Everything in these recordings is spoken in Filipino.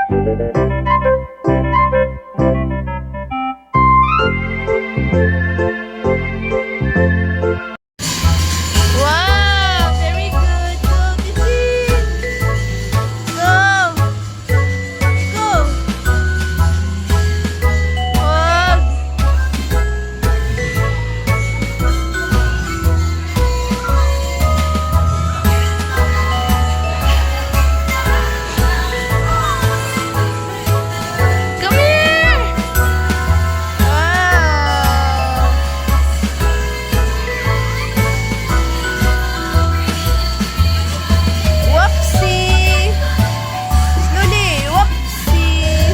Wow, very good. Go, Titin. Go. Go. Wag. Come here. Wow. Whoopsie. Slowly. Whoopsie.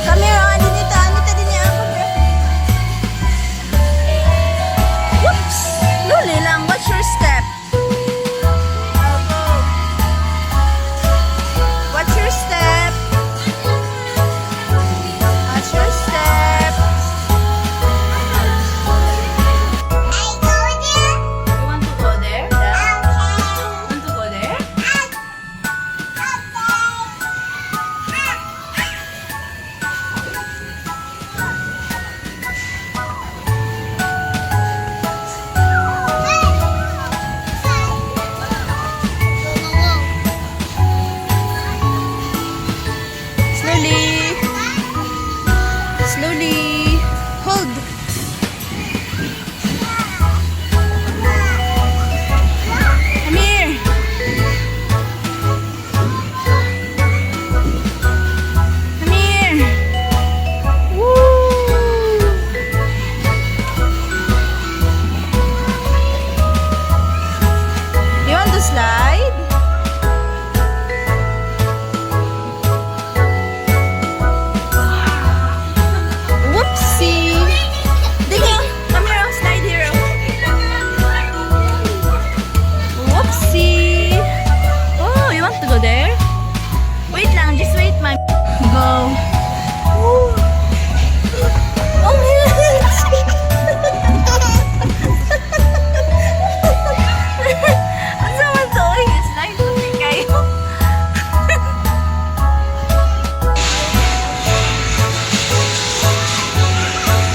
Come here, Anita. Anita din niya. Come here. Whoops. Slowly lang. Watch your step. Go. Watch your step. Watch your step. You want to go there? Want to go there? Slowly. Slowly. Hold. Come here. Come here. Woo. You want to slide? Whoopsie. Digi, come here, oh, slide here. Whoopsie. Oh, you want to go there? Wait lang, just wait, man. Go. Ooh. Oh, yes. Asa man to? Oy, slide ko din kayo.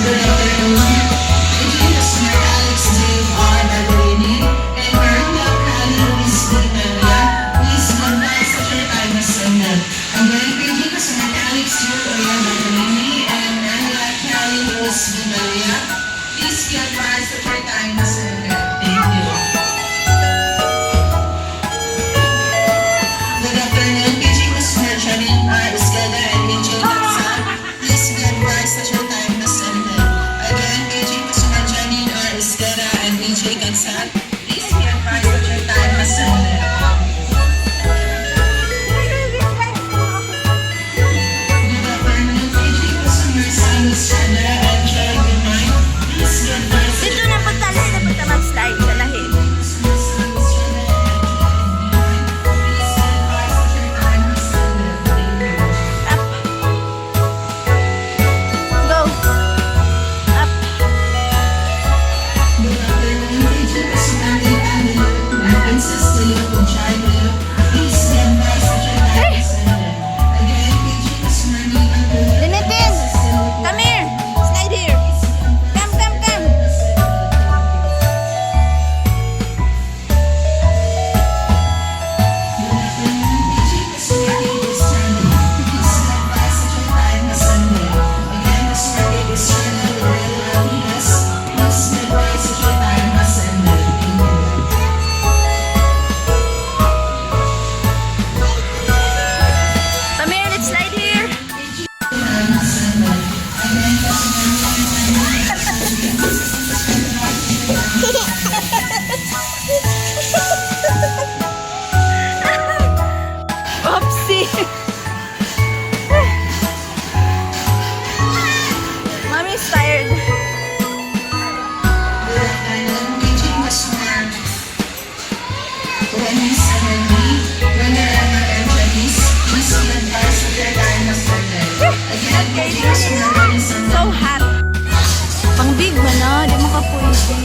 Good afternoon. Engineers Mayor Alex Dave R. Barberini and Maria Cali Luis Villa. Please advise that your time is ended. Ang galing engineers Mayor Alex Dave R. Barberini and Maria Cali Luis Villa. Please be advised that your time is ended. Thank you. Good afternoon. Engineers Mayor Janine R. Escada and Engineer Gatsan. Please be advised that your time is ended. Again, engineers Mayor Janine R. Escada and Engineer Gatsan. Please be advised that your time has ended. Good afternoon. Engineers Mayor Sam Estrada and Joy Goodnight. Please be advised that Dito na punta, lahi na punta mag-slide sa lahi. Up. Go. Up. Linitin. Come here. Slide here. Come, come, come. Come here, let's slide here. Oopsie. Mommy's tired. So hot. Pang big man na, di mo ka pwede.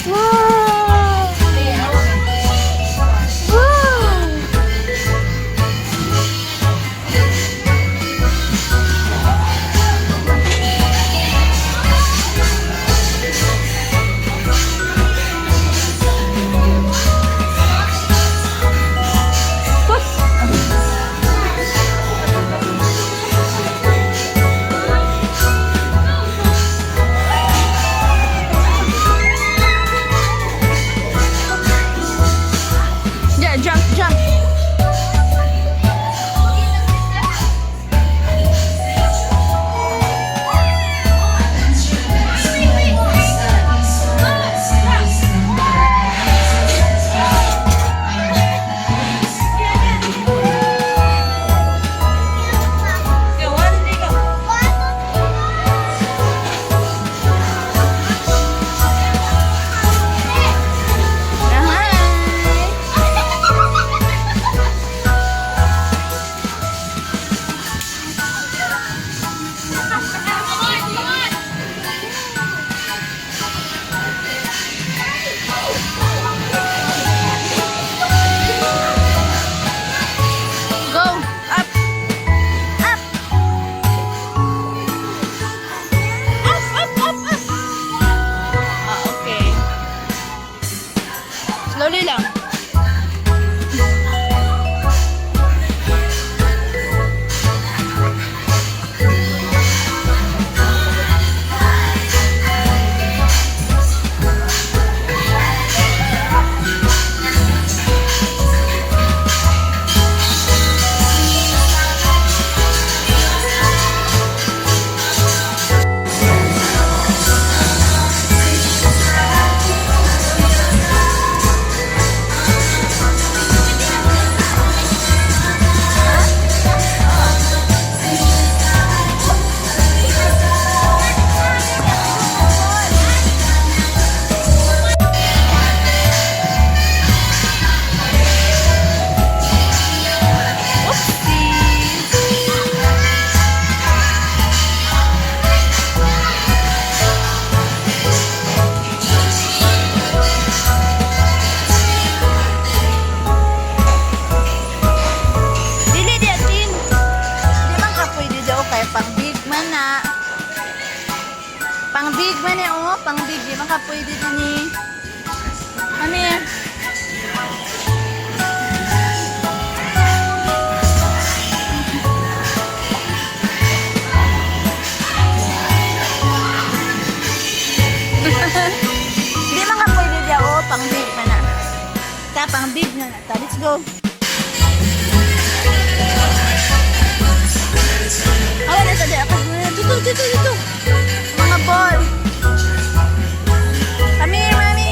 Wow! Wow! Yeah, jump, jump. Go up, up, up. Okay. Slowly lang. Dili di atin. Di man ka pwede daw kay pang big man na. Pang big man eh, oh. Pang big. Di man ka pwede din eh. Ano yan? Di man ka pwede daw, oh. Pang big man na. Ta, pang big na na. Ta, let's go. Awan na tadi ako. Dito. Mga ball. Come here, mommy.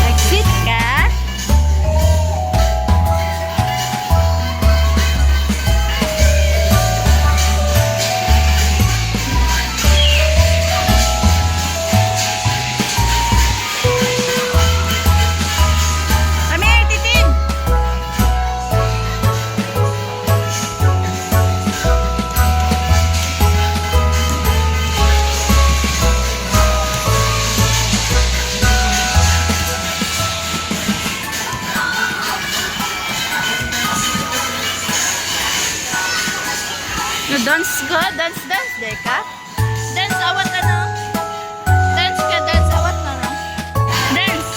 Exit ka. Come here, Titin. No, dance ka, dance, Deka. Dance, awat ano? Dance ka, dance, awat na no? Dance.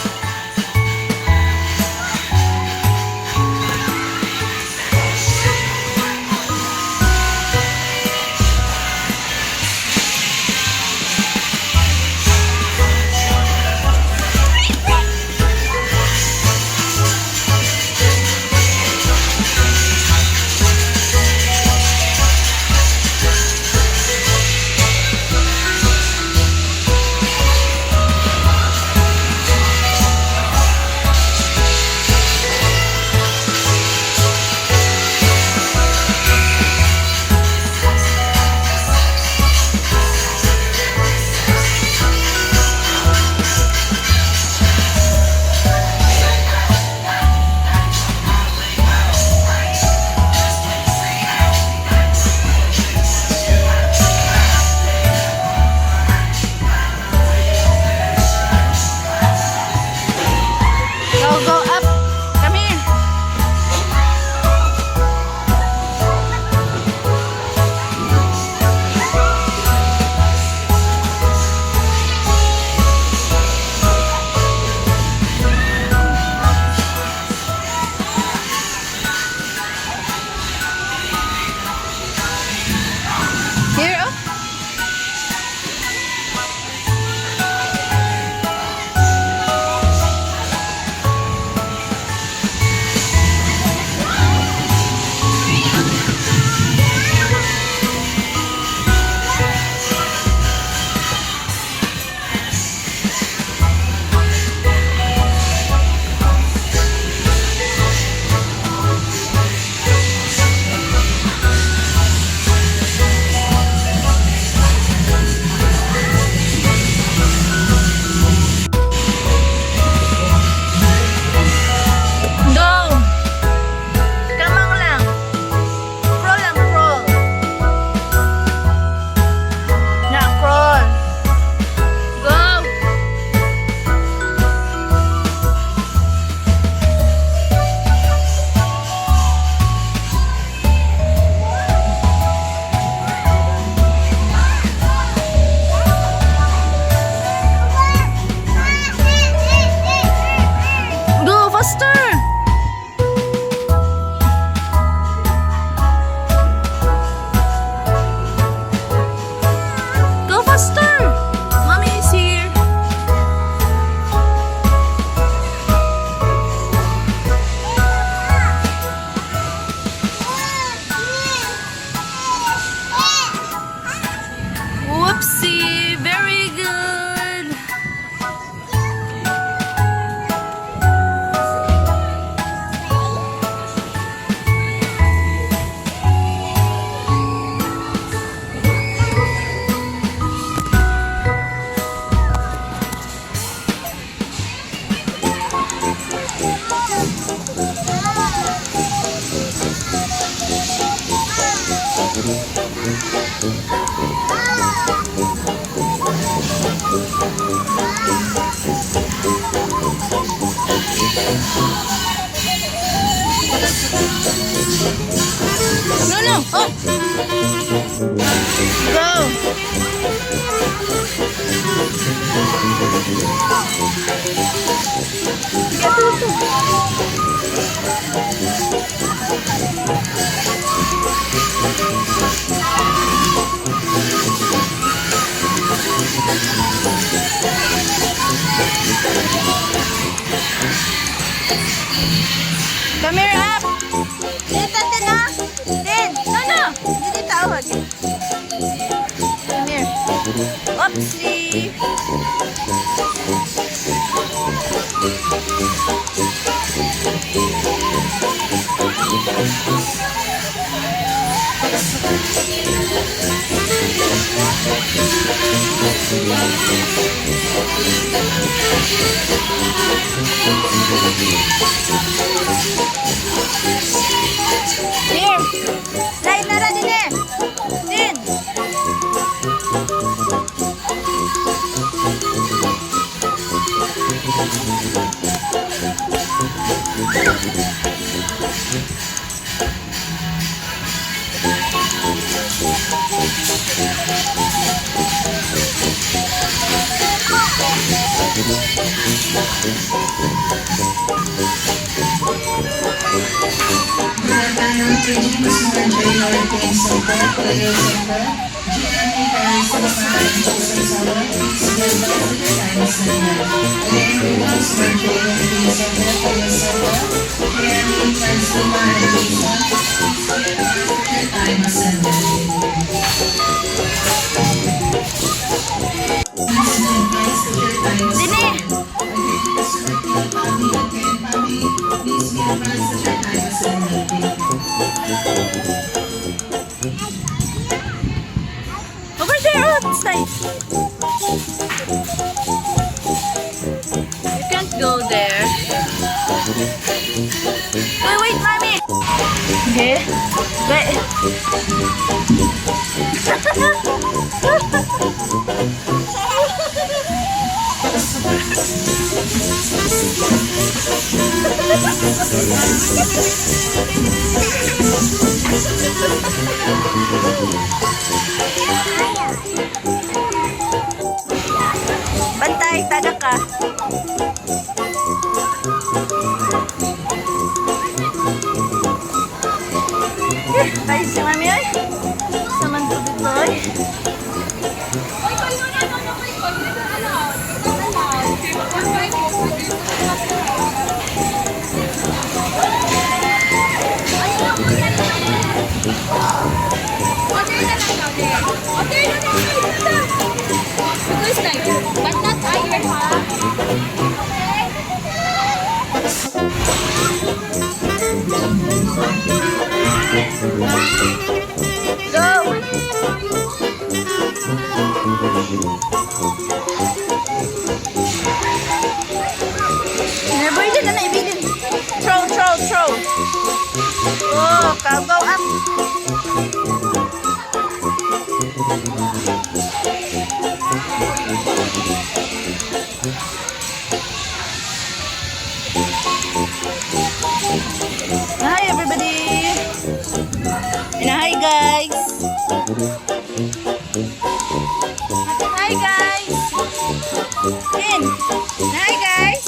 Oh! Go! Sige, tuloy. Come here, up! Dito, Tina! Tin! No! Hindi tawag. Come here. Oopsie! Here! Lain na rin din eh! Din! Tayo, training mas more trailer kay Santa, Kuya Santa, Jeremy Paris Santa, Joseph Sala, please go back to the times na yan. Again, mas more trailer kay Santa, Kuya Santa, Jeremy Paris Santa, Jason, please go back to the times na yan. Please go back to the times na Dini! yan. Please be advised that your time is limited. Over there! Oh, it's nice! You can't go there. Wait, mommy! Okay. Wait. Bantay, taga ka. Ay, si mami ay. Saman ko dito ay. But not iron, ha? Go! Naboy na naibilin. Throw. Oh, go up. Hi everybody. And hi guys. Hi guys. In. Hi guys.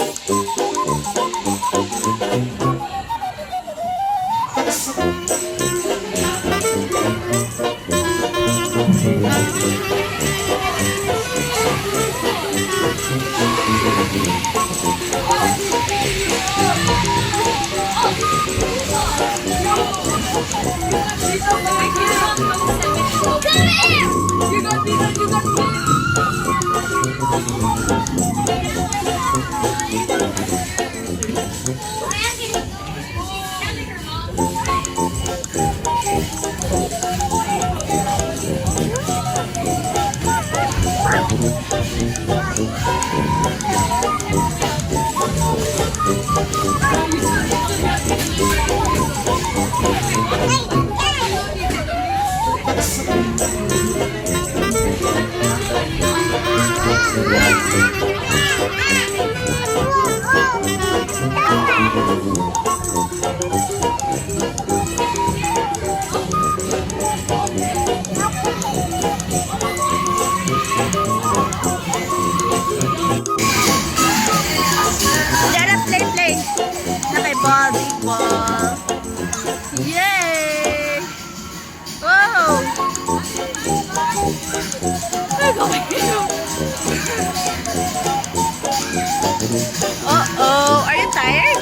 Uh-oh, are you tired?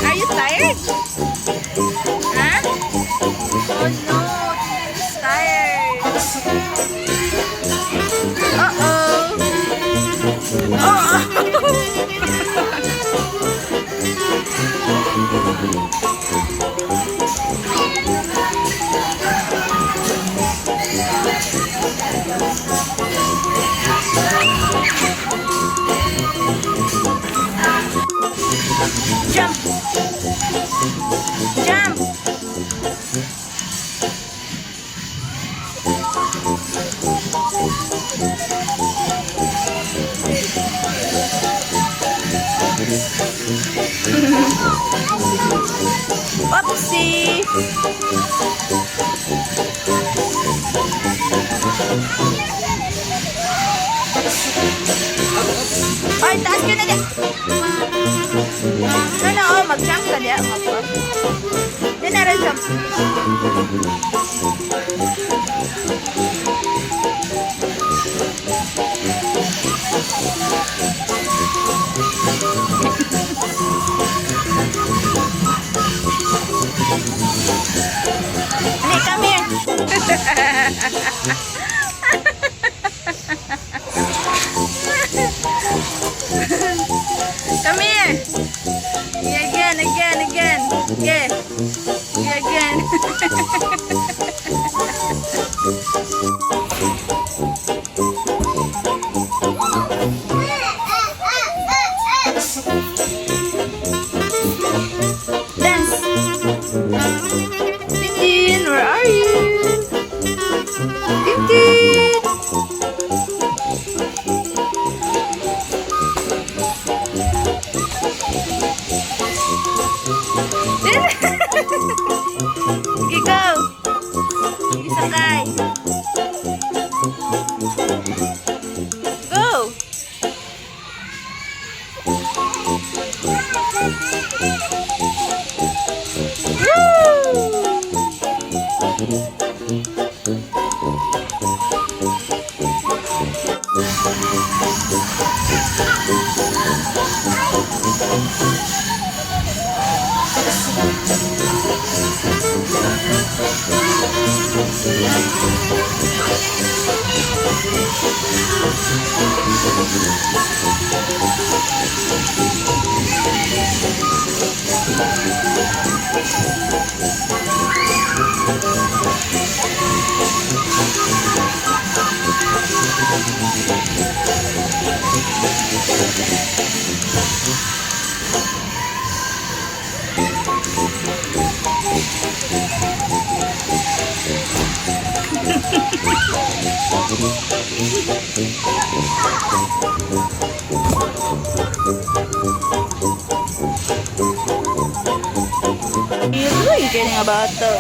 Are you tired? Huh? Oh no, he's tired. Uh-oh. Jump! Jump! Oopsie! Ay, taas ka na di! No, mag-jump ka di. Di na rin jump. Hey, come here. Come here. Yeah, again. Yeah. Yeah, again. Dance. Tintin, where are you? Tintin. Sige, go. Sige, sakay. Go. You're really getting about the...